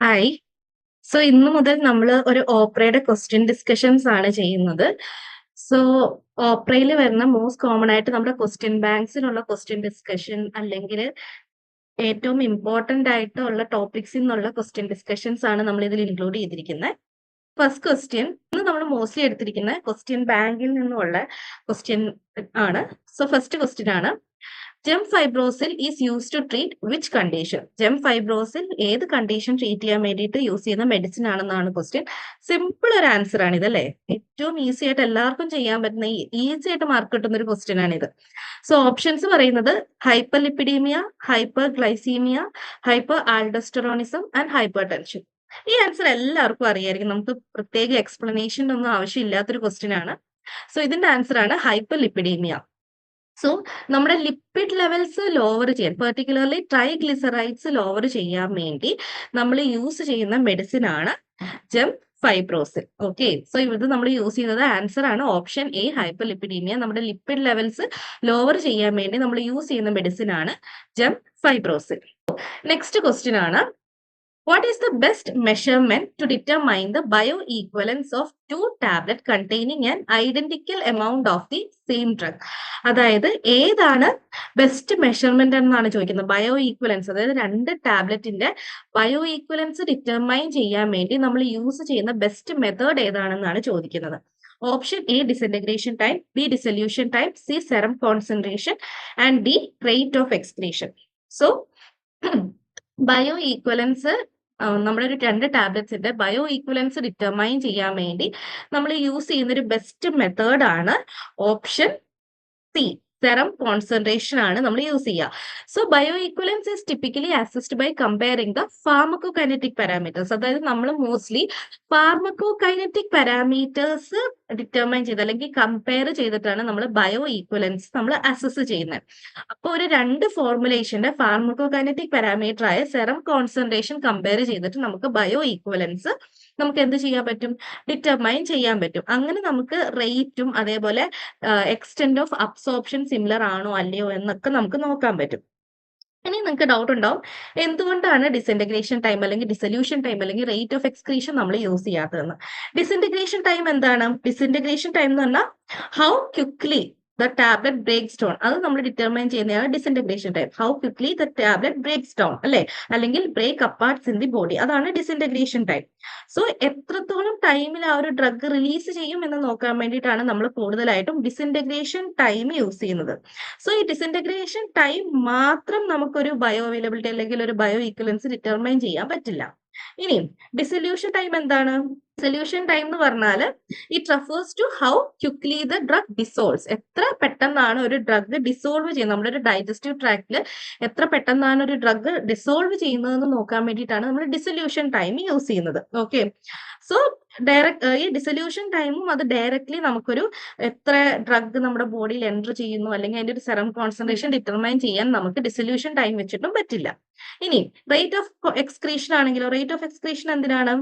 Hi. ഇന്ന് മുതൽ നമ്മൾ ഒരു ഓപ്പറയുടെ ക്വസ്റ്റ്യൻ ഡിസ്കഷൻസ് ആണ് ചെയ്യുന്നത്. സോ ഓപ്പറയിൽ വരുന്ന മോസ്റ്റ് കോമൺ ആയിട്ട് നമ്മുടെ ക്വസ്റ്റ്യൻ ബാങ്ക്സിലുള്ള ക്വസ്റ്റ്യൻ ഡിസ്കഷൻ അല്ലെങ്കിൽ ഏറ്റവും ഇമ്പോർട്ടന്റ് ആയിട്ടുള്ള ടോപ്പിക്സിൽ നിന്നുള്ള ക്വസ്റ്റ്യൻ ഡിസ്കഷൻസ് ആണ് നമ്മൾ ഇതിൽ ഇൻക്ലൂഡ് ചെയ്തിരിക്കുന്നത്. ഫസ്റ്റ് ക്വസ്റ്റ്യൻ ഇന്ന് നമ്മൾ മോസ്റ്റ്ലി എടുത്തിരിക്കുന്ന ക്വസ്റ്റ്യൻ ബാങ്കിൽ നിന്നുള്ള ക്വസ്റ്റ്യൻ ആണ്. ഫസ്റ്റ് ക്വസ്റ്റ്യൻ ആണ്, gemfibrozil is use to treat which condition? Gemfibrozil ഏത് കണ്ടീഷൻ ട്രീറ്റ് ചെയ്യാൻ വേണ്ടിയിട്ട് യൂസ് ചെയ്യുന്ന മെഡിസിൻ ആണെന്നാണ് ക്വസ്റ്റ്യൻ. സിമ്പിൾ ഒരു ആൻസർ ആണ് ഇതല്ലേ, ഏറ്റവും ഈസി ആയിട്ട് എല്ലാവർക്കും ചെയ്യാൻ പറ്റുന്ന ഈസി ആയിട്ട് മാർക്ക് കിട്ടുന്ന ഒരു ക്വസ്റ്റ്യൻ ആണ് ഇത്. ഓപ്ഷൻസ് പറയുന്നത് hyperlipidemia, hyperglycemia, hyperaldosteronism and hypertension. ഈ ആൻസർ എല്ലാവർക്കും അറിയായിരിക്കും, നമുക്ക് പ്രത്യേക എക്സ്പ്ലനേഷൻ ഒന്നും ആവശ്യമില്ലാത്തൊരു ക്വസ്റ്റ്യൻ ആണ്. ഇതിന്റെ ആൻസർ ആണ് ഹൈപ്പർ ലിപ്പിഡീമിയ. നമ്മുടെ ലിപ്പിഡ് ലെവൽസ് ലോവർ ചെയ്യാൻ, പെർട്ടിക്കുലർലി ട്രൈഗ്ലിസറൈഡ്സ് ലോവർ ചെയ്യാൻ വേണ്ടി നമ്മൾ യൂസ് ചെയ്യുന്ന മെഡിസിൻ ആണ് ജെം ഫൈബ്രോസിൽ. ഓക്കെ, ഇത് നമ്മൾ യൂസ് ചെയ്യുന്നത് ആൻസർ ആണ് ഓപ്ഷൻ എ, ഹൈപ്പർ ലിപ്പിഡീമിയ. നമ്മുടെ ലിപ്പിഡ് ലെവൽസ് ലോവർ ചെയ്യാൻ വേണ്ടി നമ്മൾ യൂസ് ചെയ്യുന്ന മെഡിസിൻ ആണ് ജെം ഫൈബ്രോസിൽ. നെക്സ്റ്റ് ക്വസ്റ്റ്യൻ ആണ്, what is the best measurement to determine the bioequivalence of two tablets containing an identical amount of the same drug? അതായത് ഏതാണ് best measurement എന്നാണ് ചോദിക്കുന്നത്. ബയോ ഈക്വലൻസ്, അതായത് രണ്ട് ടാബ്ലറ്റിന്റെ ബയോ ഈക്വലൻസ് ഡിറ്റർമൈൻ ചെയ്യാൻ വേണ്ടി നമ്മൾ യൂസ് ചെയ്യുന്ന ബെസ്റ്റ് മെത്തേഡ് ഏതാണെന്നാണ് ചോദിക്കുന്നത്. Option A disintegration time, B dissolution time, C serum concentration and D rate of excretion. Bio equivalence നമ്മുടെ ഒരു രണ്ട് ടാബ്ലറ്റ്സിന്റെ ബയോ ഈക്വലൻസ് ഡിറ്റർമൈൻ ചെയ്യാൻ വേണ്ടി നമ്മൾ യൂസ് ചെയ്യുന്ന ഒരു ബെസ്റ്റ് മെത്തേഡ് ആണ് ഓപ്ഷൻ സി, സെറം കോൺസെൻട്രേഷൻ ആണ് നമ്മൾ യൂസ് ചെയ്യുക. Bioequivalence is typically assessed by comparing the pharmacokinetic parameters. അതായത് നമ്മൾ മോസ്റ്റ്ലി ഫാർമക്കോകൈനറ്റിക് പാരാമീറ്റേഴ്സ് ഡിറ്റർമൈൻ ചെയ്ത് അല്ലെങ്കിൽ കമ്പയർ ചെയ്തിട്ടാണ് നമ്മൾ ബയോ ഈക്വലൻസ് നമ്മൾ അസസ് ചെയ്യുന്നത്. അപ്പോൾ ഒരു രണ്ട് ഫോർമുലേഷന്റെ ഫാർമക്കോകൈനറ്റിക് പാരാമീറ്റർ ആയ സെറം കോൺസെൻട്രേഷൻ കമ്പയർ ചെയ്തിട്ട് നമുക്ക് ബയോ ഈക്വലൻസ് നമുക്ക് എന്ത് ചെയ്യാൻ പറ്റും, ഡിറ്റർമൈൻ ചെയ്യാൻ പറ്റും. അങ്ങനെ നമുക്ക് റേറ്റും അതേപോലെ എക്സ്റ്റെന്റ് ഓഫ് അബ്സോർപ്ഷൻ സിമിലർ ആണോ അല്ലയോ എന്നൊക്കെ നമുക്ക് നോക്കാൻ പറ്റും. ഇനി നിങ്ങൾക്ക് ഡൗട്ട് ഉണ്ടാവും, എന്തുകൊണ്ടാണ് ഡിസിന്റഗ്രേഷൻ ടൈം അല്ലെങ്കിൽ ഡിസൊല്യൂഷൻ ടൈം അല്ലെങ്കിൽ റേറ്റ് ഓഫ് എക്സ്ക്രീഷൻ നമ്മൾ യൂസ് ചെയ്യാത്തതെന്ന്. ഡിസിന്റഗ്രേഷൻ ടൈം എന്താണ്? ഡിസിന്റഗ്രേഷൻ ടൈം എന്ന് പറഞ്ഞാൽ how quickly the tablet breaks down, അത് നമ്മൾ ഡിറ്റർമൈൻ ചെയ്യുന്നതാണ് disintegration time. How quickly the tablet breaks down അല്ലെ, അല്ലെങ്കിൽ break apart in the body, അതാണ് ഡിസിന്റഗ്രേഷൻ ടൈം. എത്രത്തോളം ടൈമിൽ ആ ഒരു ഡ്രഗ് റിലീസ് ചെയ്യും എന്ന് നോക്കാൻ വേണ്ടിയിട്ടാണ് നമ്മൾ കൂടുതലായിട്ടും ഡിസിന്റഗ്രേഷൻ ടൈം യൂസ് ചെയ്യുന്നത്. ഈ ഡിസിന്റഗ്രേഷൻ ടൈം മാത്രം നമുക്കൊരു ബയോ അവൈലബിലിറ്റി അല്ലെങ്കിൽ ഒരു ബയോ ഈക്വലൻസ് ഡിറ്റർമൈൻ ചെയ്യാൻ പറ്റില്ല. ഇനി ഡിസൊല്യൂഷൻ ടൈം എന്താണ്? ഡിസൊല്യൂഷൻ ടൈം എന്ന് പറഞ്ഞാൽ it refers to how quickly the drug dissolves, എത്ര പെട്ടെന്നാണ് ഒരു ഡ്രഗ് ഡിസോൾവ് ചെയ്യുന്നത്, നമ്മുടെ ഒരു ഡൈജസ്റ്റീവ് ട്രാക്റ്റിൽ എത്ര പെട്ടെന്നാണ് ഒരു ഡ്രഗ് ഡിസോൾവ് ചെയ്യുന്നതെന്ന് നോക്കാൻ വേണ്ടിയിട്ടാണ് നമ്മൾ ഡിസൊല്യൂഷൻ ടൈം യൂസ് ചെയ്യുന്നത്. ഓക്കെ, ഈ ഡിസൊല്യൂഷൻ ടൈമും അത് ഡയറക്ട്ലി നമുക്കൊരു എത്ര ഡ്രഗ് നമ്മുടെ ബോഡിയിൽ എൻറ്റർ ചെയ്യുന്നു അല്ലെങ്കിൽ അതിന്റെ ഒരു സെറം കോൺസെൻട്രേഷൻ ഡിറ്റർമൈൻ ചെയ്യാൻ നമുക്ക് ഡിസൊല്യൂഷൻ ടൈം വെച്ചിട്ടും പറ്റില്ല. ഇനി റേറ്റ് ഓഫ് എക്സ്ക്രീഷൻ ആണെങ്കിലോ, റേറ്റ് ഓഫ് എക്സ്ക്രീഷൻ എന്തിനാണ്?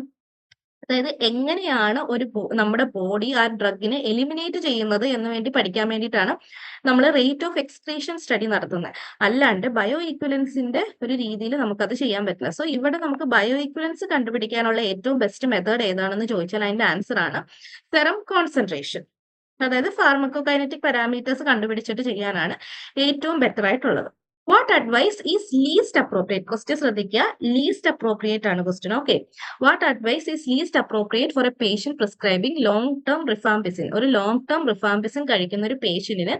അതായത് എങ്ങനെയാണ് നമ്മുടെ ബോഡി ആ ഡ്രഗിനെ എലിമിനേറ്റ് ചെയ്യുന്നത് എന്ന് വേണ്ടി പഠിക്കാൻ വേണ്ടിയിട്ടാണ് നമ്മൾ റേറ്റ് ഓഫ് എക്സ്ക്രീഷൻ സ്റ്റഡി നടത്തുന്നത്. അല്ലാണ്ട് ബയോ ഈക്വലൻസിന്റെ ഒരു രീതിയിൽ നമുക്കത് ചെയ്യാൻ പറ്റില്ല. ഇവിടെ നമുക്ക് ബയോ ഈക്വലൻസ് കണ്ടുപിടിക്കാനുള്ള ഏറ്റവും ബെസ്റ്റ് മെത്തേഡ് ഏതാണെന്ന് ചോദിച്ചാൽ അതിന്റെ ആൻസർ ആണ് സെറം കോൺസെൻട്രേഷൻ. അതായത് ഫാർമക്കോകൈനറ്റിക് പാരാമീറ്റേഴ്സ് കണ്ടുപിടിച്ചിട്ട് ചെയ്യാനാണ് ഏറ്റവും ബെറ്റർ ആയിട്ടുള്ളത്. What advice is least appropriate? Question ശ്രദ്ധിക്കുക, ലീസ്റ്റ് അപ്രോപ്രിയേറ്റ് ആണ് question. Okay, what advice is least appropriate for a patient prescribing long term rifampicin? ഒരു ലോങ് ടേം റിഫാംപിസിൻ കഴിക്കുന്ന ഒരു പേഷ്യന്റിന്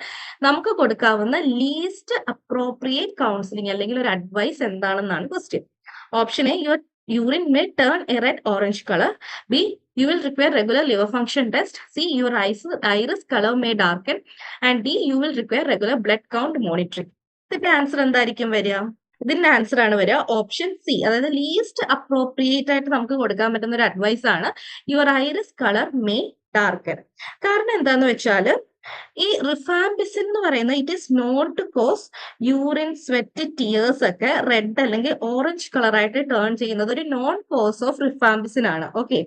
നമുക്ക് കൊടുക്കാവുന്ന ലീസ്റ്റ് അപ്രോപ്രിയേറ്റ് കൗൺസിലിംഗ് അല്ലെങ്കിൽ ഒരു അഡ്വൈസ് എന്താണെന്നാണ് question. Option A, your urine may turn a red orange color. B, you will require regular liver function test. C, your iris color may darken. And D, you will require regular blood count monitoring. ഇതിന്റെ answer എന്തായിരിക്കും വരിക? ഇതിന്റെ answer ആണ് വരിക option C, അതായത് least appropriate ആയിട്ട് നമുക്ക് കൊടുക്കാൻ പറ്റുന്ന ഒരു അഡ്വൈസ് ആണ് your iris colour may darken. കാരണം എന്താന്ന് വെച്ചാൽ ഈ റിഫാംപിസിൻ എന്ന് പറയുന്ന it is not to cause urine, sweat, tears ഒക്കെ റെഡ് അല്ലെങ്കിൽ ഓറഞ്ച് കളറായിട്ട് ടേൺ ചെയ്യുന്നത് ഒരു നോൺ കോസ് ഓഫ് റിഫാംപിസിൻ ആണ്. ഓക്കെ,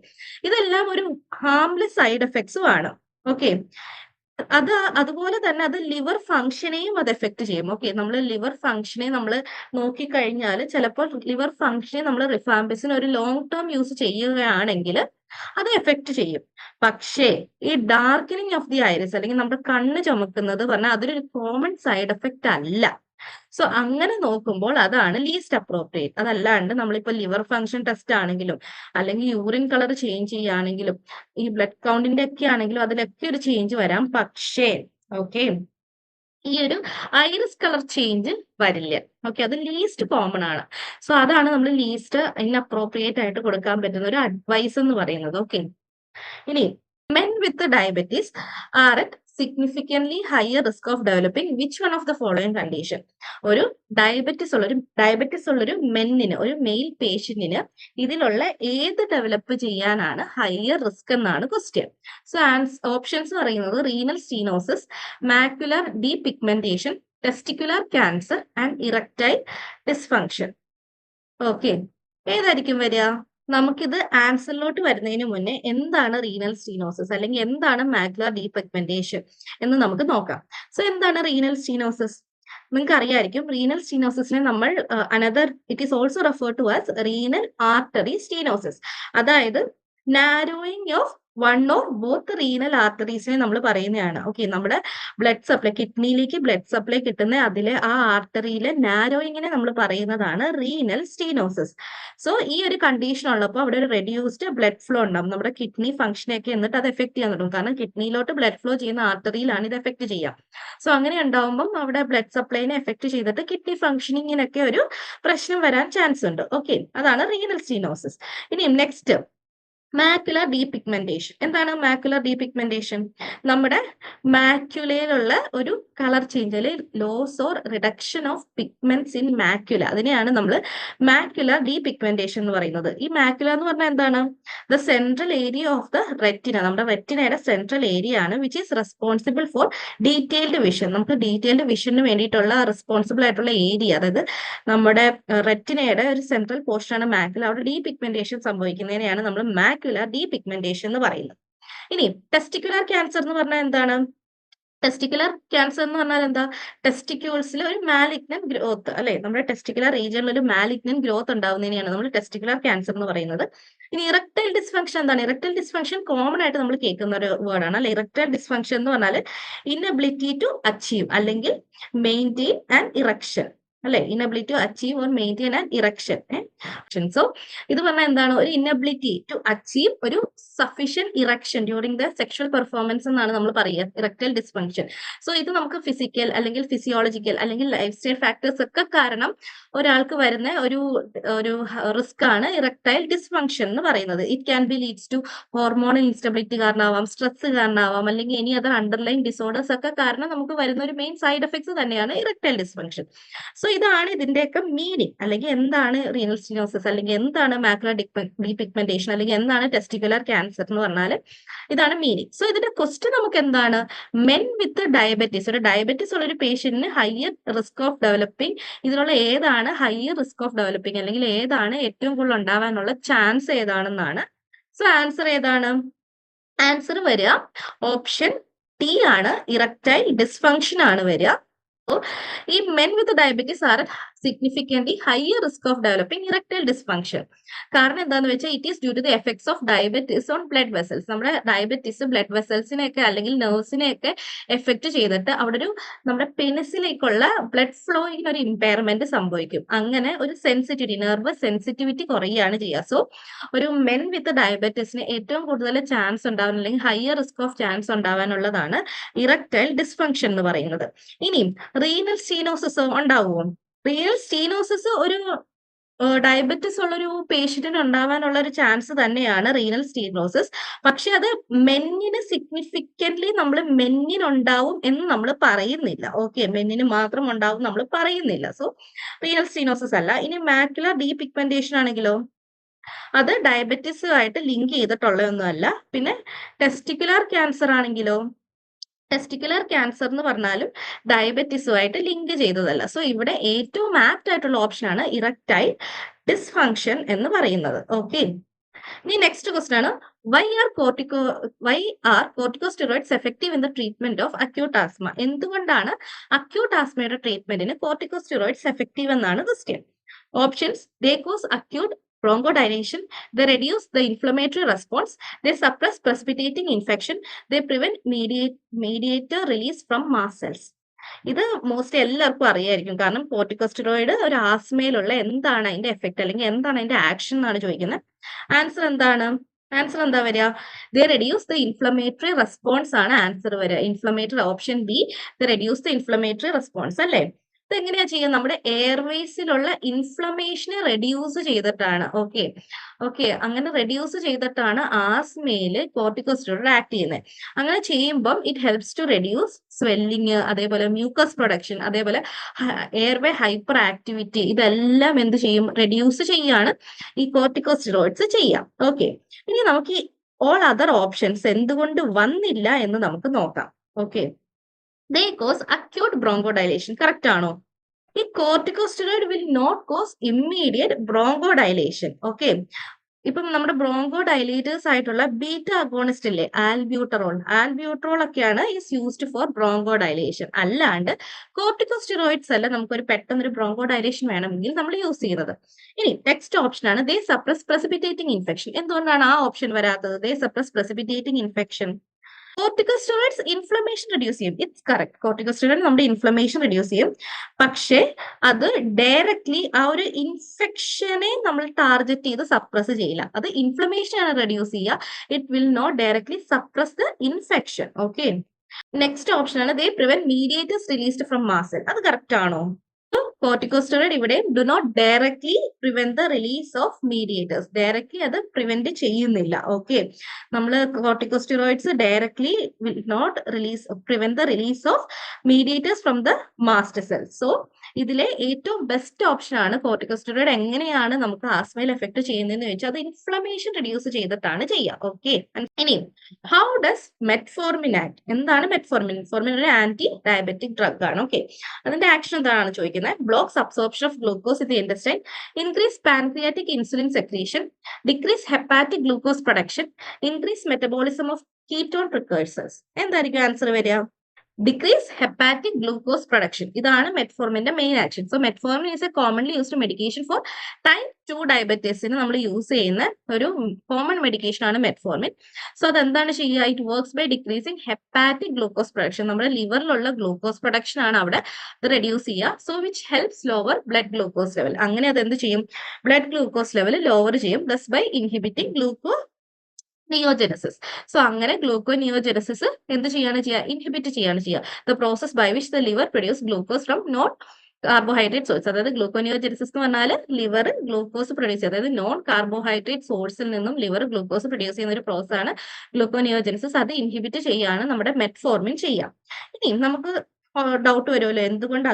ഇതെല്ലാം ഒരു ഹാംലെസ് സൈഡ് എഫക്ട്സും ആണ്. ഓക്കെ, അതുപോലെ തന്നെ അത് ലിവർ ഫംഗ്ഷനെയും അത് എഫക്ട് ചെയ്യും. ഓക്കെ. നമ്മൾ ലിവർ ഫംഗ്ഷനെ നമ്മൾ നോക്കിക്കഴിഞ്ഞാൽ ചിലപ്പോൾ ലിവർ ഫംഗ്ഷനെ നമ്മൾ റിഫാംപിസിൻ ഒരു ലോങ് ടേം യൂസ് ചെയ്യുകയാണെങ്കിൽ അത് എഫക്ട് ചെയ്യും. പക്ഷേ ഈ ഡാർക്കനിങ് ഓഫ് ദി ഐറിസ് അല്ലെങ്കിൽ നമ്മുടെ കണ്ണ് ചുമക്കുന്നത് പറഞ്ഞാൽ അതൊരു കോമൺ സൈഡ് എഫക്റ്റ് അല്ല. സോ അങ്ങനെ നോക്കുമ്പോൾ അതാണ് ലീസ്റ്റ് അപ്രോപ്രിയേറ്റ്. അതല്ലാണ്ട് നമ്മളിപ്പോ ലിവർ ഫംഗ്ഷൻ ടെസ്റ്റ് ആണെങ്കിലും അല്ലെങ്കിൽ യൂറിൻ കളർ ചേഞ്ച് ചെയ്യുകയാണെങ്കിലും ഈ ബ്ലഡ് കൗണ്ടിന്റെ ഒക്കെ ആണെങ്കിലും അതിലൊക്കെ ഒരു ചേഞ്ച് വരാം. പക്ഷേ ഓക്കെ ഈ ഒരു ഐറിസ് കളർ ചേഞ്ച് വരില്ല. ഓക്കെ. അത് ലീസ്റ്റ് കോമൺ ആണ്. സോ അതാണ് നമ്മൾ ലീസ്റ്റ് ഇൻഅപ്രോപ്രിയേറ്റ് ആയിട്ട് കൊടുക്കാൻ പറ്റുന്ന ഒരു അഡ്വൈസ് എന്ന് പറയുന്നത്. ഓക്കെ. ഇനി men with diabetes are at significantly higher risk of developing which one of the following condition? ഒരു ഡയബറ്റിസ് ഉള്ളൊരു മെന്നിന്, ഒരു മെയിൽ പേഷ്യന്റിന് ഇതിലുള്ള ഏത് ഡെവലപ്പ് ചെയ്യാനാണ് ഹയർ റിസ്ക് എന്നാണ് ക്വസ്റ്റ്യൻ. സോ ഓപ്ഷൻസ് പറയുന്നത് renal stenosis, macular depigmentation, testicular cancer and erectile dysfunction. Okay. ഏതായിരിക്കും വരിക? നമുക്കിത് ആൻസറിലോട്ട് വരുന്നതിന് മുന്നേ എന്താണ് റീനൽ സ്റ്റീനോസിസ് അല്ലെങ്കിൽ എന്താണ് മാക്യുലർ ഡീപിഗ്മെന്റേഷൻ എന്ന് നമുക്ക് നോക്കാം. സോ എന്താണ് റീനൽ സ്റ്റീനോസിസ്? നിങ്ങൾക്ക് അറിയായിരിക്കും. റീനൽ സ്റ്റീനോസിസിനെ നമ്മൾ it is also refer to as renal artery stenosis. അതായത് narrowing of one or both renal ആർട്ടറീസിനെ നമ്മൾ പറയുന്നതാണ്. ഓക്കെ. നമ്മുടെ ബ്ലഡ് സപ്ലൈ, കിഡ്നിയിലേക്ക് ബ്ലഡ് സപ്ലൈ കിട്ടുന്ന അതിലെ ആ ആർട്ടറിയിലെ നാരോയിങ്ങിനെ നമ്മൾ പറയുന്നതാണ് റീനൽ സ്റ്റീനോസിസ്. സോ ഈ ഒരു കണ്ടീഷൻ ഉള്ളപ്പോൾ അവിടെ ഒരു റെഡ്യൂസ്ഡ് ബ്ലഡ് ഫ്ലോ ഉണ്ടാവും. നമ്മുടെ കിഡ്നി ഫംഗ്ഷനെയൊക്കെ എന്നിട്ട് അത് എഫക്ട് ചെയ്യാൻ തുടങ്ങും. കാരണം കിഡ്നിയിലോട്ട് ബ്ലഡ് ഫ്ലോ ചെയ്യുന്ന ആർട്ടറിയിലാണ് ഇത് എഫക്ട് ചെയ്യുക. സോ അങ്ങനെ ഉണ്ടാവുമ്പം അവിടെ ബ്ലഡ് സപ്ലൈനെ എഫക്ട് ചെയ്തിട്ട് കിഡ്നി ഫംഗ്ഷനിങ്ങിനൊക്കെ ഒരു പ്രശ്നം വരാൻ ചാൻസ് ഉണ്ട്. ഓക്കെ. അതാണ് റീനൽ സ്റ്റീനോസിസ്. ഇനി നെക്സ്റ്റ് മാക്യുലർ ഡീപിഗ്മെന്റേഷൻ. എന്താണ് മാക്യുലർ ഡീപിഗ്മെന്റേഷൻ? നമ്മുടെ മാക്യുലയിലുള്ള ഒരു കളർ ചേഞ്ച് അല്ലെങ്കിൽ loss or reduction of pigments in macula, അതിനെയാണ് നമ്മൾ മാക്യുലർ ഡീപിഗ്മെന്റേഷൻ എന്ന് പറയുന്നത്. ഈ മാക്യുല എന്ന് പറഞ്ഞാൽ എന്താണ്? The central area of the retina, നമ്മുടെ റെറ്റിനയുടെ സെൻട്രൽ ഏരിയ ആണ് which is responsible for detailed vision. നമുക്ക് ഡീറ്റെയിൽഡ് വിഷന് വേണ്ടിയിട്ടുള്ള റെസ്പോൺസിബിൾ ആയിട്ടുള്ള ഏരിയ, അതായത് നമ്മുടെ റെറ്റിനയുടെ ഒരു സെൻട്രൽ പോർഷൻ ആണ് മാക്യുല. അവിടെ ഡീപിഗ്മെന്റേഷൻ സംഭവിക്കുന്നതിനെയാണ് നമ്മൾ മാക്യുലർ ഡീപിഗ്മെന്റേഷൻ എന്ന് പറയുന്നത്. ഇനി ടെസ്റ്റിക്കുലർ ക്യാൻസർ എന്ന് പറഞ്ഞാൽ എന്താണ്? ടെസ്റ്റിക്കുലർ ക്യാൻസർ എന്ന് പറഞ്ഞാൽ എന്താ? ടെസ്റ്റിക്യൂൾസിൽ ഒരു മാലിഗ്നന്റ് ഗ്രോത്ത്, അല്ലെ? നമ്മുടെ ടെസ്റ്റിക്കുലർ റീജിയനിൽ ഒരു മാലിഗ്നന്റ് ഗ്രോത്ത് ഉണ്ടാവുന്നതിനെയാണ് നമ്മൾ ടെസ്റ്റിക്കുലർ ക്യാൻസർ എന്ന് പറയുന്നത്. ഇനി ഇറക്ടൈൽ ഡിസ്ഫങ്ഷൻ എന്താണ്? ഇറക്ടൈൽ ഡിസ്ഫങ്ഷൻ കോമൺ ആയിട്ട് നമ്മൾ കേൾക്കുന്ന ഒരു വേർഡാണ്, അല്ലെ? ഇറക്ടൈൽ ഡിസ്ഫങ്ഷൻ എന്ന് പറഞ്ഞാൽ ഇൻഎബിലിറ്റി ടു അച്ചീവ് അല്ലെങ്കിൽ മെയിൻറ്റെയിൻ ആൻഡ് ഇറക്ഷൻ, അല്ലെ? Inability to achieve or maintain and erection. So ഇത് പറഞ്ഞാൽ എന്താണ്? ഒരു ഇൻഎബിലിറ്റി ടു അച്ചീവ് ഒരു sufficient erection during the sexual performance എന്നാണ് നമ്മൾ പറയുക, ഇറക്ടൈൽ ഡിസ്ഫങ്ഷൻ. സോ ഇത് നമുക്ക് ഫിസിക്കൽ അല്ലെങ്കിൽ ഫിസിയോളജിക്കൽ അല്ലെങ്കിൽ ലൈഫ് സ്റ്റൈൽ ഫാക്ടേഴ്സ് ഒക്കെ കാരണം ഒരാൾക്ക് വരുന്ന ഒരു റിസ്ക് ആണ് ഇറക്ടൈൽ ഡിസ്ഫങ്ഷൻ എന്ന് പറയുന്നത്. It can be leads to hormonal instability കാരണമാവാം, സ്ട്രെസ് കാരണമാവാം, അല്ലെങ്കിൽ എനി അതർ അണ്ടർലൈൻ ഡിസോർഡേഴ്സ് ഒക്കെ കാരണം നമുക്ക് വരുന്ന ഒരു മെയിൻ സൈഡ് എഫക്ട്സ് തന്നെയാണ് ഇറക്ടൈൽ ഡിസ്ഫങ്ഷൻ. സോ ഇതാണ് ഇതിന്റെയൊക്കെ മീനിങ്. അല്ലെങ്കിൽ എന്താണ് റീനൽ സ്റ്റീനോസിസ്, അല്ലെങ്കിൽ എന്താണ് മാക്യുലർ ഡീപിഗ്മെന്റേഷൻ, അല്ലെങ്കിൽ എന്താണ് ടെസ്റ്റിക്കുലർ ക്യാൻസർ എന്ന് പറഞ്ഞാൽ ഇതാണ് മീനിങ്. സോ ഇതിന്റെ ക്വസ്റ്റ്യൻ നമുക്ക് എന്താണ്? മെൻ വിത്ത് ഡയബറ്റീസ്, ഒരു ഡയബറ്റീസ് ഉള്ള ഒരു പേഷ്യന്റിന് ഹയർ റിസ്ക് ഓഫ് ഡെവലപ്പിംഗ്, ഇതിലുള്ള ഏതാണ് ഹയർ റിസ്ക് ഓഫ് ഡെവലപ്പിംഗ്, അല്ലെങ്കിൽ ഏതാണ് ഏറ്റവും കൂടുതൽ ഉണ്ടാവാനുള്ള ചാൻസ് ഏതാണെന്നാണ്. സോ ആൻസർ ഏതാണ്? ആൻസർ വരിക ഓപ്ഷൻ ടി ആണ്, ഇറക്ടൈൽ ഡിസ്ഫങ്ഷൻ ആണ് വരിക. ഈ men with diabetes are at significantly higher risk of developing erectile dysfunction. കാരണം എന്താണെന്ന് വെച്ചാൽ it is due to the effects of diabetes on blood vessels. നമ്മുടെ ഡയബറ്റീസ് ബ്ലഡ് വെസൽസിനെയൊക്കെ അല്ലെങ്കിൽ നെർവ്സിനെയൊക്കെ എഫക്ട് ചെയ്തിട്ട് അവിടെ ഒരു നമ്മുടെ പെനിസിലേക്കുള്ള ബ്ലഡ് ഫ്ലോയിന് ഒരു ഇമ്പയർമെന്റ് സംഭവിക്കും. അങ്ങനെ ഒരു സെൻസിറ്റിവിറ്റി, നെർവസ് സെൻസിറ്റിവിറ്റി കുറയുകയാണ് ചെയ്യുക. സോ ഒരു മെൻ വിത്ത് ഡയബറ്റീസിന് ഏറ്റവും കൂടുതൽ ചാൻസ് ഉണ്ടാവാൻ അല്ലെങ്കിൽ ഹയർ റിസ്ക് ഓഫ് ചാൻസ് ഉണ്ടാവാനുള്ളതാണ് ഇറക്ടൈൽ ഡിസ്ഫങ്ഷൻ എന്ന് പറയുന്നത്. ഇനി റീനൽ സ്റ്റീനോസിസ് ഉണ്ടാവുമോ? റീനൽ സ്റ്റീനോസിസ് ഒരു ഡയബറ്റിസ് ഉള്ളൊരു പേഷ്യന്റിന് ഉണ്ടാവാനുള്ള ഒരു ചാൻസ് തന്നെയാണ് റീനൽ സ്റ്റീനോസിസ്. പക്ഷെ അത് മെന്നിന് സിഗ്നിഫിക്കന്റ്ലി നമ്മൾ മെന്നിനുണ്ടാവും എന്ന് നമ്മൾ പറയുന്നില്ല. ഓക്കെ, മെന്നിന് മാത്രം ഉണ്ടാവും നമ്മൾ പറയുന്നില്ല. സോ റീനൽ സ്റ്റീനോസിസ് അല്ല. ഇനി മാക്യുലർ ഡീപിഗ്മെന്റേഷൻ ആണെങ്കിലോ അത് ഡയബറ്റിസുമായിട്ട് ലിങ്ക് ചെയ്തിട്ടുള്ളതൊന്നുമല്ല. പിന്നെ ടെസ്റ്റിക്കുലർ ക്യാൻസർ ആണെങ്കിലോ ടെസ്റ്റിക്കുലർ ക്യാൻസർ എന്ന് പറഞ്ഞാലും ഡയബറ്റീസുമായിട്ട് ലിങ്ക് ചെയ്തതല്ല. സോ ഇവിടെ ഏറ്റവും ആപ്റ്റ് ആയിട്ടുള്ള ഓപ്ഷൻ ആണ് ഇറക്ടൈൽ ഡിസ്ഫങ്ഷൻ എന്ന് പറയുന്നത്. ഓക്കെ, ഇനി നെക്സ്റ്റ് ക്വസ്റ്റൻ ആണ്, why are corticosteroids effective in the treatment of acute asthma? എന്തുകൊണ്ടാണ് അക്യൂട്ട് ആസ്മയുടെ ട്രീറ്റ്മെന്റിന് കോർട്ടിക്കോസ്റ്റെറോയിഡ്സ് എഫക്റ്റീവ് എന്നാണ് question. Options: they cause acute bronchodilation, they reduce the inflammatory response, they suppress precipitating infection, they prevent mediator release from mast cells. ഇത് most എല്ലാവർക്കും അറിയായിരിക്കും, കാരണം corticosteroid ഒരു ആസ്മയിലുള്ള എന്താണ് അതിന്റെ എഫക്ട് അല്ലെങ്കിൽ എന്താണ് അതിന്റെ ആക്ഷൻ എന്നാണ് ചോദിക്കുന്നത്. ആൻസർ എന്താണ്? ആൻസർ എന്താ വരിക? They reduce the inflammatory response ആണ് ആൻസർ വരിക. Inflammatory, option B, the reduce the inflammatory response അല്ലേ. ഇത് എങ്ങനെയാ ചെയ്യുക? നമ്മുടെ എയർവേസിലുള്ള ഇൻഫ്ലമേഷനെ റെഡ്യൂസ് ചെയ്തിട്ടാണ്. ഓക്കെ ഓക്കെ അങ്ങനെ റെഡ്യൂസ് ചെയ്തിട്ടാണ് ആസ്മയില് കോർട്ടിക്കോസ്റ്റെറോയിഡ് ആക്ട് ചെയ്യുന്നത്. അങ്ങനെ ചെയ്യുമ്പം it helps to reduce swelling, അതേപോലെ മ്യൂക്കസ് പ്രൊഡക്ഷൻ, അതേപോലെ എയർവേ ഹൈപ്പർ ആക്ടിവിറ്റി, ഇതെല്ലാം എന്ത് ചെയ്യും? റെഡ്യൂസ് ചെയ്യാണ് ഈ കോർട്ടിക്കോസ്റ്റെറോയിഡ്സ് ചെയ്യാം. ഓക്കെ, ഇനി നമുക്ക് ഈ ഓൾ അതർ ഓപ്ഷൻസ് എന്തുകൊണ്ട് വന്നില്ല എന്ന് നമുക്ക് നോക്കാം. Okay, they cause acute bronchodilation. Correct ആണോ? ഈ corticosteroid will not cause immediate bronchodilation. Okay, ഇപ്പം നമ്മുടെ ബ്രോങ്കോ ഡൈലേറ്റേഴ്സ് ആയിട്ടുള്ള ബീറ്റ അഗോണിസ്റ്റ് ഇല്ലേ, ആൽബ്യൂട്രോൾ ഒക്കെയാണ് is used for broncho dilation. അല്ലാണ്ട് കോർട്ടിക്കോസ്റ്റെറോയിഡ്സ് അല്ല നമുക്കൊരു പെട്ടെന്നൊരു ബ്രോങ്കോ ഡൈലേഷൻ വേണമെങ്കിൽ നമ്മൾ യൂസ് ചെയ്യുന്നത്. ഇനി നെക്സ്റ്റ് ഓപ്ഷൻ ആണ്, ദേ സപ്രസ് പ്രസിപ്പിറ്റേറ്റിംഗ് ഇൻഫെക്ഷൻ. എന്തുകൊണ്ടാണ് ആ ഓപ്ഷൻ വരാത്തത്? They suppress precipitating infection. Corticosteroids inflammation reduce ചെയ്യും. ഇറ്റ്സ് കറക്റ്റ്, കോർട്ടിക്കോസ്റ്റെറോയിഡ് നമ്മുടെ ഇൻഫ്ലമേഷൻ റെഡ്യൂസ് ചെയ്യും. പക്ഷേ അത് ഡയറക്ട്ലി ആ ഒരു ഇൻഫെക്ഷനെ നമ്മൾ ടാർഗറ്റ് ചെയ്ത് സപ്രസ് ചെയ്യില്ല. അത് ഇൻഫ്ലമേഷൻ ആണ് റെഡ്യൂസ് ചെയ്യുക. It will not directly suppress the infection. Okay, next option ആണ്, they prevent mediators released from mast cell. അത് കറക്റ്റ് ആണോ? കോർട്ടിക്കോസ്റ്റെറോയിഡ് ഇവിടെ do not directly prevent the release of mediators. Directly അത് prevent ചെയ്യുന്നില്ല. Okay, നമ്മൾ corticosteroids directly will not prevent the release of mediators from the mast cell. So ഇതിലെ ഏറ്റവും best option ആണ് corticosteroid. എങ്ങനെയാണ് നമുക്ക് ആസ്മയിൽ എഫക്ട് ചെയ്യുന്നതെന്ന് ചോദിച്ചാൽ അത് ഇൻഫ്ലമേഷൻ റിഡ്യൂസ് ചെയ്തിട്ടാണ് ചെയ്യുക. ഓക്കെ, ഇനി ഹൗ ഡസ് മെറ്റ്ഫോർമിൻ ആക്ട്? എന്താണ് മെറ്റ്ഫോർമിൻ? മെറ്റ്ഫോർമിൻ ഒരു ആന്റി ഡയബറ്റിക് ഡ്രഗ് ആണ്. ഓക്കെ, അതിന്റെ ആക്ഷൻ എന്താണ് ചോദിക്കുന്നത്? Blocks absorption of glucose in the intestine, increase pancreatic insulin secretion, decrease hepatic glucose production, increase metabolism of ketone precursors. എന്തായിരിക്കും answer വരിക? Decrease hepatic glucose production. ഇതാണ് മെറ്റ്ഫോർമിന്റെ main action. So metformin is a commonly used medication for type 2 ഡയബറ്റീസിന് നമ്മൾ use ചെയ്യുന്ന ഒരു common medication ആണ് metformin. So അതെന്താണ് ചെയ്യുക? It works by decreasing hepatic glucose production. നമ്മുടെ ലിവറിലുള്ള ഗ്ലൂക്കോസ് പ്രൊഡക്ഷൻ ആണ് അവിടെ അത് റെഡ്യൂസ് ചെയ്യുക. So which helps lower blood glucose level. അങ്ങനെ അത് എന്ത് ചെയ്യും? ബ്ലഡ് ഗ്ലൂക്കോസ് ലെവൽ ലോവർ ചെയ്യും, thus by inhibiting neogenesis. So അങ്ങനെ ഗ്ലൂക്കോനിയോജെനസിസ് എന്ത് ചെയ്യാണ് ചെയ്യുക? ഇൻഹിബിറ്റ് ചെയ്യാണ് ചെയ്യുക. The process by which the liver produce glucose from non carbohydrate source. അതായത് ഗ്ലൂക്കോനിയോജെനസിസ് എന്ന് പറഞ്ഞാൽ ലിവർ ഗ്ലൂക്കോസ് പ്രൊഡ്യൂസ് ചെയ്യുക, അതായത് നോൺ കാർബോഹൈഡ്രേറ്റ് സോഴ്സിൽ നിന്നും ലിവർ ഗ്ലൂക്കോസ് പ്രൊഡ്യൂസ് ചെയ്യുന്ന ഒരു പ്രോസസ് ആണ് ഗ്ലൂക്കോനിയോജെനസിസ്. അത് ഇൻഹിബിറ്റ് ചെയ്യാണ് നമ്മുടെ മെറ്റ്ഫോർമിൻ ചെയ്യുക. ഇനി നമുക്ക് ഡൗട്ട് വരുമല്ലോ, എന്തുകൊണ്ട്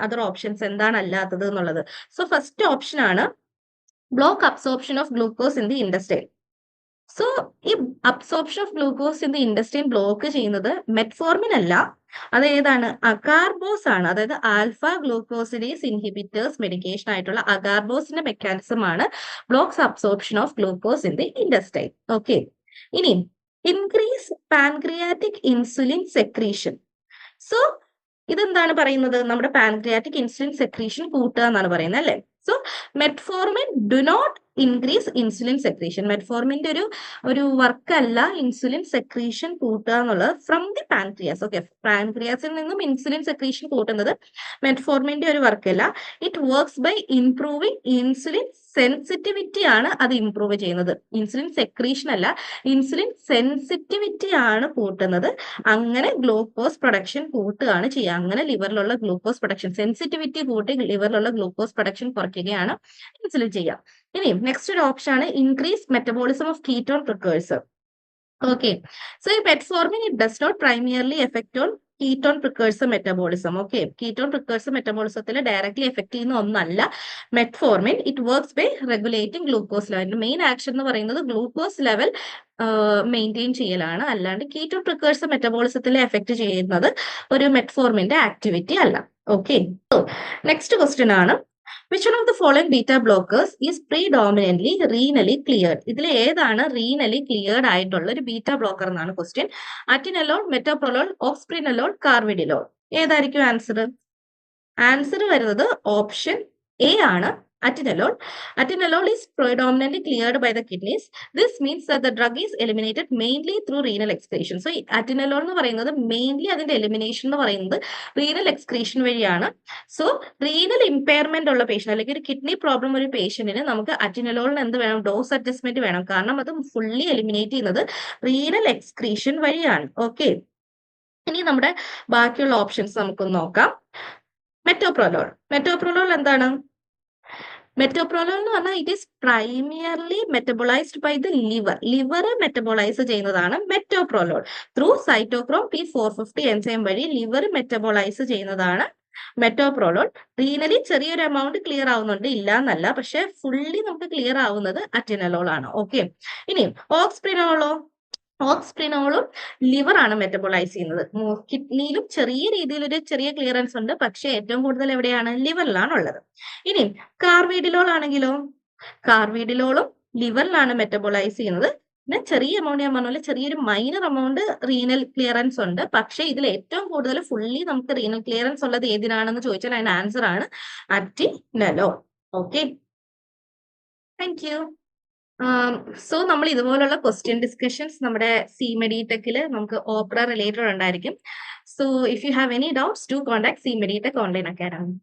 അതർ ഓപ്ഷൻസ് എന്താണ് അല്ലാത്തത് എന്നുള്ളത്. സോ ഫസ്റ്റ് ഓപ്ഷൻ ആണ് block absorption of glucose in the intestine. So ഈ absorption of glucose in the intestine block ചെയ്യുന്നത് മെറ്റ്ഫോർമിൻ അല്ല, അത് ഏതാണ്? അഗാർബോസ് ആണ്. അതായത് ആൽഫ ഗ്ലൂക്കോസിഡേസ് ഇൻഹിബിറ്റേഴ്സ് മെഡിക്കേഷൻ ആയിട്ടുള്ള അഗാർബോസിന്റെ മെക്കാനിസം ആണ് blocks absorption of glucose in the intestine. Okay, ഇനി increase pancreatic insulin secretion. So ഇതെന്താണ് പറയുന്നത്? നമ്മുടെ പാൻക്രിയാറ്റിക് ഇൻസുലിൻ സെക്രീഷൻ കൂട്ടുക എന്നാണ് പറയുന്നത് അല്ലേ. So metformin do not increase insulin secretion. മെറ്റ്ഫോർമിന്റെ ഒരു വർക്ക് അല്ല ഇൻസുലിൻ സെക്രീഷൻ കൂട്ടുക എന്നുള്ളത് ഫ്രം ദി പാൻക്രിയാസ്. ഓക്കെ, പാൻക്രിയാസിൽ നിന്നും ഇൻസുലിൻ സെക്രീഷൻ കൂട്ടുന്നത് മെറ്റ്ഫോർമിന്റെ ഒരു വർക്ക് അല്ല. It works by improving insulin sensitivity ആണ് അത് ഇംപ്രൂവ് ചെയ്യുന്നത്. ഇൻസുലിൻ സെക്രീഷൻ അല്ല, ഇൻസുലിൻ സെൻസിറ്റിവിറ്റി ആണ് കൂട്ടുന്നത്. അങ്ങനെ ഗ്ലൂക്കോസ് പ്രൊഡക്ഷൻ കൂട്ടുകയാണ് ചെയ്യുക. അങ്ങനെ ലിവറിലുള്ള ഗ്ലൂക്കോസ് പ്രൊഡക്ഷൻ സെൻസിറ്റിവിറ്റി കൂട്ടി ലിവറിലുള്ള ഗ്ലൂക്കോസ് പ്രൊഡക്ഷൻ കുറയ്ക്കുകയാണ് ഇൻസുലിൻ ചെയ്യുക. ഇനി നെക്സ്റ്റ് ഒരു ഓപ്ഷൻ ആണ് increase metabolism of ketone precursor. Okay, so ഈ metformin it does not primarily effect on ketone precursor metabolism. Okay, ketone precursor മെറ്റബോളിസത്തിൽ ഡയറക്ട്ലി എഫക്ട് ചെയ്യുന്ന ഒന്നല്ല metformin. It works by regulating glucose level. Main action എന്ന് പറയുന്നത് glucose level maintain ചെയ്യലാണ്, അല്ലാണ്ട് ketone precursor മെറ്റബോളിസത്തിൽ effect ചെയ്യുന്നത് ഒരു മെറ്റ്ഫോർമിന്റെ ആക്ടിവിറ്റി അല്ല. ഓക്കെ, നെക്സ്റ്റ് ക്വസ്റ്റ്യൻ ആണ്, which one of the following beta blockers is predominantly renally cleared? ഇതിൽ ഏതാണ് റീനലി ക്ലിയർഡ് ആയിട്ടുള്ള ഒരു ബീറ്റ ബ്ലോക്കർ എന്നാണ് question. Atenolol, metoprolol, oxprenolol, carvedilol. ഏതായിരിക്കും ആൻസർ? ആൻസർ വരുന്നത് ഓപ്ഷൻ എ ആണ്, atenolol. Atenolol is predominantly cleared by the kidneys. This means that the drug is eliminated mainly through renal excretion. So, atenolol എന്ന് പറയുന്നത് mainly അതിന്റെ elimination എന്ന് പറയുന്നത് renal excretion വഴിയാണ്. So renal impairment ഉള്ള patient അല്ലെങ്കിൽ ഒരു കിഡ്നി പ്രോബ്ലം ഒരു പേഷ്യന്റിന് നമുക്ക് അറ്റിനലോളിന് എന്ത് വേണം? ഡോസ് അഡ്ജസ്റ്റ്മെന്റ് വേണം. കാരണം അത് ഫുള്ളി എലിമിനേറ്റ് ചെയ്യുന്നത് റീനൽ എക്സ്ക്രീഷൻ വഴിയാണ്. ഓക്കെ, ഇനി നമ്മുടെ ബാക്കിയുള്ള ഓപ്ഷൻസ് നമുക്ക് നോക്കാം. മെറ്റോപ്രൊലോൾ എന്താണ്? മെറ്റോപ്രൊലോൾ എന്ന് പറഞ്ഞാൽ it is primarily metabolized by the liver metabolize ചെയ്യുന്നതാണ് metoprolol. Through cytochrome P450 enzyme വഴി ലിവർ മെറ്റബോളൈസ് ചെയ്യുന്നതാണ് മെറ്റോപ്രൊലോൾ. റീനലി ചെറിയൊരു എമൗണ്ട് ക്ലിയർ ആവുന്നുണ്ട്, ഇല്ല എന്നല്ല, പക്ഷെ ഫുള്ളി നമുക്ക് ക്ലിയർ ആവുന്നത് അറ്റിനലോൾ ആണ്. ഓക്കെ, ഇനി ഓക്സ്പ്രിനോളും ലിവർ ആണ് മെറ്റബോളൈസ് ചെയ്യുന്നത്. കിഡ്നിയിലും ചെറിയ രീതിയിൽ ഒരു ചെറിയ ക്ലിയറൻസ് ഉണ്ട്, പക്ഷെ ഏറ്റവും കൂടുതൽ എവിടെയാണ്? ലിവറിലാണ് ഉള്ളത്. ഇനി കാർവിഡിലോൾ ആണെങ്കിലോ, കാർവിഡിലോളും ലിവറിലാണ് മെറ്റബോളൈസ് ചെയ്യുന്നത്. പിന്നെ ചെറിയ എമൗണ്ട് ഞാൻ പറഞ്ഞ പോലെ ചെറിയൊരു മൈനർ എമൗണ്ട് റീനൽ ക്ലിയറൻസ് ഉണ്ട്, പക്ഷെ ഇതിൽ ഏറ്റവും കൂടുതൽ ഫുള്ളി നമുക്ക് റീനൽ ക്ലിയറൻസ് ഉള്ളത് ഏതിനാണെന്ന് ചോദിച്ചാൽ അതിന് ആൻസർ ആണ് atenolol. Okay, thank you. So നമ്മൾ ഇതുപോലുള്ള ക്വസ്റ്റ്യൻ ഡിസ്കഷൻസ് നമ്മുടെ CMED ടെക്കിൽ നമുക്ക് ഓപ്പറ റിലേറ്റഡ് ഉണ്ടായിരിക്കും. So if you have any doubts to contact CMED tech online academy.